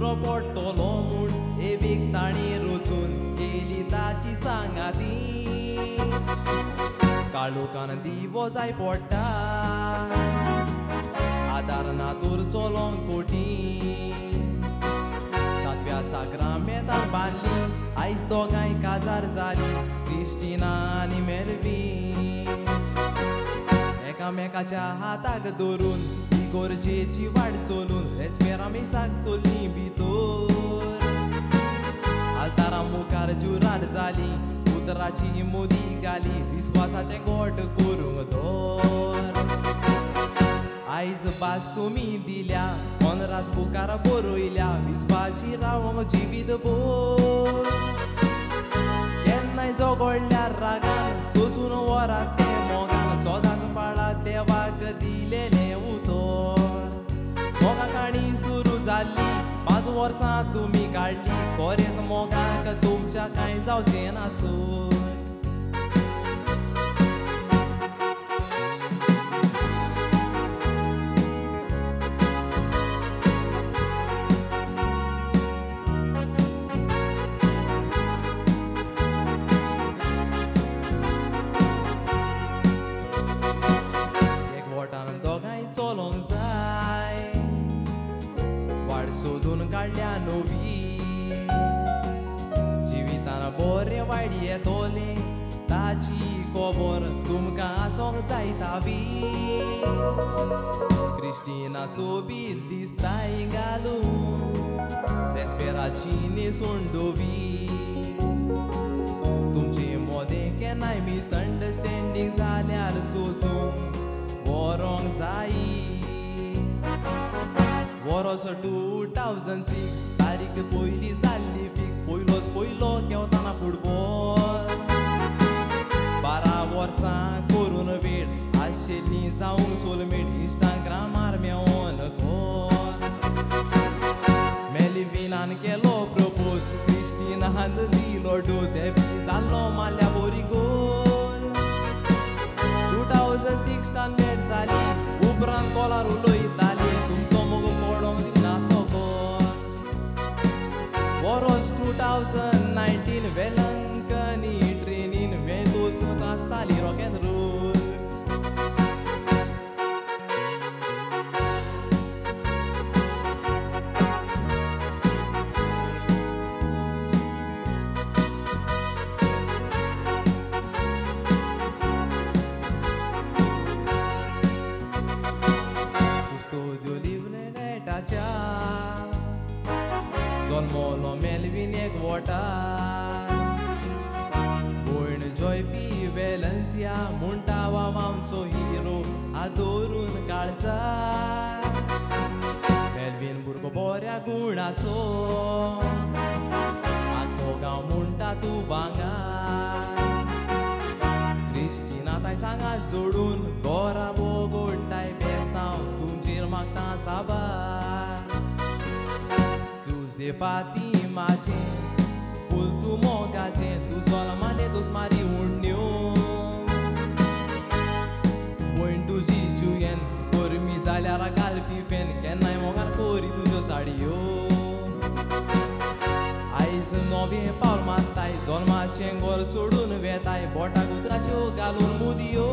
बरो पडटलो म्हूण एबीक ताणी रचून केली ताची सांगाती काळोखान दिवो जाय पडटा आदार ना तर चलोंक कोटीन सातव्या साकरां मेतान बांदली आयज दोगांय काजार जाली क्रिस्टिना आनी मेलवीन एकामेकाच्या हाताक धरून ती गरजेची वाट चलून रेस्पेरा मिसाक चल्ली भितर आल्तारा मुखार जुराड जाली उतराची मोदी घाली विस्वासाचें गोट करूंक दवर आयज भास तुमी दिल्या मनरात बुकार बरयल्या विस्वाशी रावंक जिवीत भर केन्नाय झगडल्यार रागान सोंसून व्हरात ते मोगान सदांच पाळात देवाक दिलेलें उतर मोगा काणी सुरू जाल्ली 5 वर्सां तुमी काडली खरेंच मोगाक तुमच्या कांय जावचें नासोय चलोंक जाय वाट सोदून काडल्या नवी जिवितान बरें वायट येतोलें ताची खबर तुमकां आसोंक जाय ताबी क्रिस्टिना सोबीत दिसताय घालून रेस्पेराची न्हेसून डोवी तुमचें मोदें केन्नाय मिसअंडरस्टँडींग जाल्यार सोंसून व्हरोंक जाय वर्स 2006 तारीख पयली जाल्ली फीक पयलो केवताना फुटबॉल 12 वर्सां करून वेट आशिल्ली जावंक सोलमेट इंस्टाग्रामार मेळोन कॉल मेलिविनान केलो प्रपोज क्रिस्टिनान दिलो डोस हॅपी जाल्लो मारल्या बरी गोल 2006 मेट जाली उपरांत कॉलार उलयताली तुमचो मोग पडोंक दिना सकल वर्स 2019 वेलंकनी ट्रेनीन वेळ वचूंक आसताली रॉक एंड रोल जन्मलो मेलवीन एकवटार भयण जॉयफी वेलन्सिया म्हणटा वा आमचो हिरो आदोरून काळजार मेलवीन भुरगो बऱ्या गुणाचो आख्खो गांव म्हणटा तूं भांगार क्रिस्टिना ताय सांगात जोडून घरा बोगोडटाय बेसांव तुमचेर मागता साबार तुझे फातिमाचें फूल तूं मोगाचें तूं जोल्माने दोस मारी उण्यो भयण तुजी जुयेन गरमी जाल्यार घालपी फेन केन्नाय मोगान कोरी तुज्यो साडयो आयज नवें पावल मारताय जल्माचें घर सोडून वेताय बोटाक उतराच्यो घालून मुदयो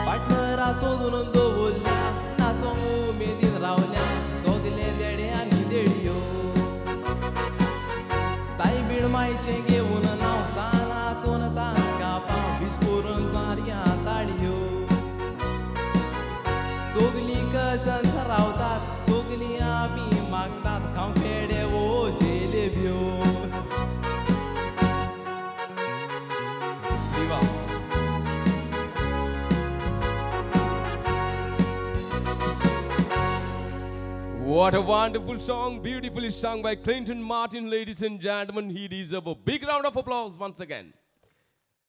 पार्टनरा सोदून दवरल्या नाचोंक उमेदीन रावल्या सगले देडे आनी देडयो सायबीण मायचें घेवन नांव सानातून तांकां पाव विस्कोरून मारया ताळयो सगलीं कजन्स रावतात सगलीं आमी मागतात खावंक पेडे वो जेलेब्यो What a wonderful song, beautifully sung by Clinton Martin, ladies and gentlemen. He deserves a big round of applause once again.